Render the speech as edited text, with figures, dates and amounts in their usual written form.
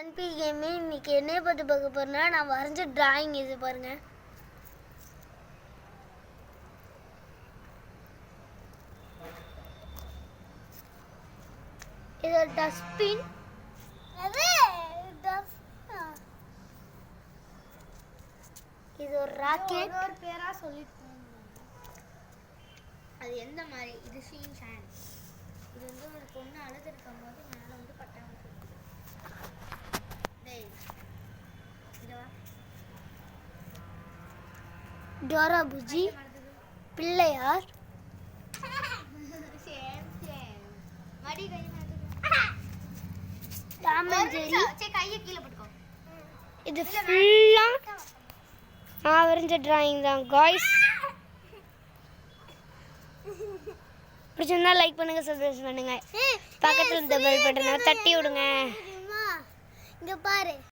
NP gaming இன்னைக்கு என்ன பற்றி பார்க்க போறேன்னா நான் வரைஞ்ச டிராயிங் இது பாருங்க. இது ஒரு டஸ்ட்பின். இது ஒரு ராக்கெட். ஒரு பேரா சொல்லிட்டு அது எந்த மாதிரி இது ஷீன் ஷான். இது வந்து ஒரு பொண்ணு அழுது இருக்கும் போது மேலே வந்து பட்டாங்க. Dora Buji, Pillaiyar, Tom and Jerry. கையை கீழே போட்டுக்கோ. இது ஃபுல்லா நான் வரைஞ்ச டிராயிங் தான் காய்ஸ். பிடிச்சிருந்தா லைக் பண்ணுங்க, சப்ஸ்கிரைப் பண்ணுங்க, பக்கத்துல இருந்த பெல் பட்டனை தட்டி விடுங்க. இங்க பாரு.